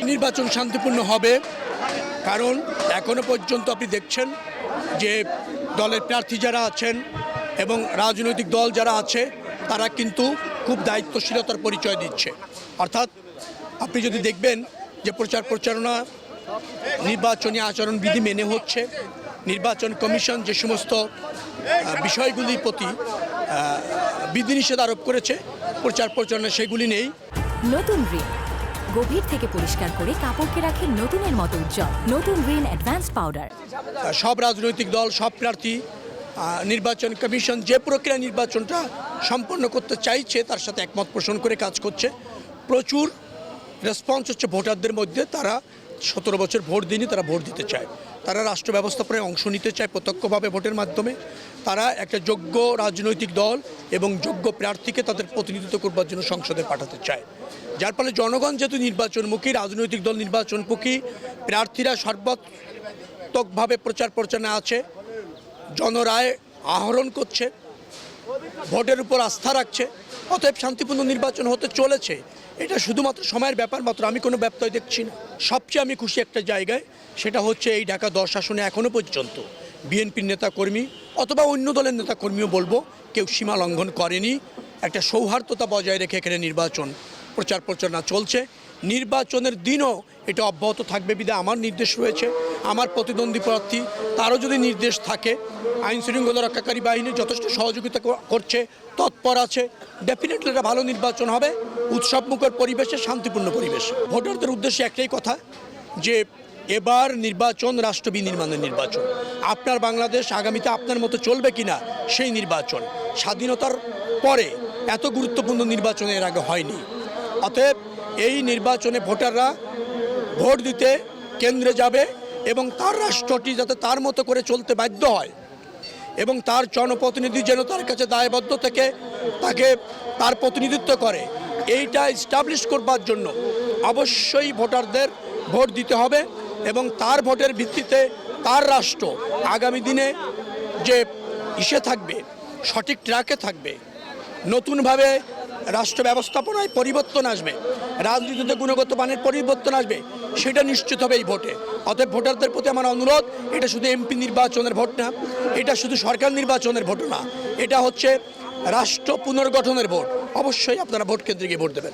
নির্বাচন শান্তিপূর্ণ হবে, কারণ এখনো পর্যন্ত আপনি দেখছেন যে দলের প্রার্থী যারা আছেন এবং রাজনৈতিক দল যারা আছে তারা কিন্তু খুব দায়িত্বশীলতার পরিচয় দিচ্ছে। অর্থাৎ আপনি যদি দেখবেন যে প্রচার প্রচারণা নির্বাচনী আচরণবিধি মেনে হচ্ছে, নির্বাচন কমিশন যে সমস্ত বিষয়গুলির প্রতি বিধিনিষেধ আরোপ করেছে প্রচার প্রচারণা সেগুলি নেই। নতুন রিন গভীর থেকে পরিষ্কার করে কাপড়কে রাখে নতুনের মতো উজ্জ্বল। নতুন রিন অ্যাডভান্সড পাউডার। সব রাজনৈতিক দল, সব প্রার্থী, নির্বাচন কমিশন যে প্রক্রিয়া নির্বাচনটা সম্পন্ন করতে চাইছে তার সাথে একমত পোষণ করে কাজ করছে। প্রচুর রেসপন্স হচ্ছে ভোটারদের মধ্যে। তারা 17 বছর ভোট দিনই তারা ভোট দিতে চায়, তারা রাষ্ট্র ব্যবস্থাপনায় অংশ নিতে চায় প্রত্যক্ষভাবে ভোটের মাধ্যমে। তারা একটা যোগ্য রাজনৈতিক দল এবং যোগ্য প্রার্থীকে তাদের প্রতিনিধিত্ব করবার জন্য সংসদে পাঠাতে চায়। যার ফলে জনগণ যেহেতু নির্বাচনমুখী, রাজনৈতিক দল নির্বাচনমুখী, প্রার্থীরা সর্বাত্মকভাবে প্রচার প্রচারণা আছে, জনরায় আহরণ করছে, ভোটের উপর আস্থা রাখছে, অতএব শান্তিপূর্ণ নির্বাচন হতে চলেছে। এটা শুধুমাত্র সময়ের ব্যাপার মাত্র, আমি কোনো ব্যত্যয় দেখছি না। সবচেয়ে আমি খুশি একটা জায়গায়, সেটা হচ্ছে এই ঢাকা 10 আসনে এখনও পর্যন্ত বিএনপির নেতাকর্মী অথবা অন্য দলের নেতাকর্মীও বলবো কেউ সীমা লঙ্ঘন করেনি। একটা সৌহার্দ্যতা বজায় রেখে এখানে নির্বাচন প্রচার প্রচারণা চলছে। নির্বাচনের দিনও এটা অব্যাহত থাকবে বিধায় আমার নির্দেশ রয়েছে। আমার প্রতিদ্বন্দ্বী প্রার্থী তারও যদি নির্দেশ থাকে, আইন শৃঙ্খলা রক্ষাকারী বাহিনী যথেষ্ট সহযোগিতা করছে, তৎপর আছে, ডেফিনেটলি এটা ভালো নির্বাচন হবে, উৎসবমুখর পরিবেশে, শান্তিপূর্ণ পরিবেশে। ভোটারদের উদ্দেশ্যে একটাই কথা যে এবার নির্বাচন রাষ্ট্র বিনির্মাণের নির্বাচন। আপনার বাংলাদেশ আগামীতে আপনার মতো চলবে কিনা সেই নির্বাচন। স্বাধীনতার পরে এত গুরুত্বপূর্ণ নির্বাচন এর আগে হয়নি। অতএব এই নির্বাচনে ভোটাররা ভোট দিতে কেন্দ্রে যাবে এবং তার রাষ্ট্রটি যাতে তার মতো করে চলতে বাধ্য হয় এবং তার জনপ্রতিনিধি যেন তার কাছে দায়বদ্ধ থেকে তাকে তার প্রতিনিধিত্ব করে, এইটা এস্টাবলিশ করবার জন্য অবশ্যই ভোটারদের ভোট দিতে হবে এবং তার ভোটের ভিত্তিতে তার রাষ্ট্র আগামী দিনে যে থাকবে, সঠিক ট্র্যাকে থাকবে, নতুনভাবে রাষ্ট্র ব্যবস্থাপনায় পরিবর্তন আসবে, রাজনীতিতে গুণগত মানের পরিবর্তন আসবে, সেটা নিশ্চিত হবে এই ভোটে। অতএব ভোটারদের প্রতি আমার অনুরোধ, এটা শুধু এমপি নির্বাচনের ভোট না, এটা শুধু সরকার নির্বাচনের ভোট না, এটা হচ্ছে রাষ্ট্র পুনর্গঠনের ভোট। অবশ্যই আপনারা ভোট কেন্দ্রে গিয়ে ভোট দেবেন।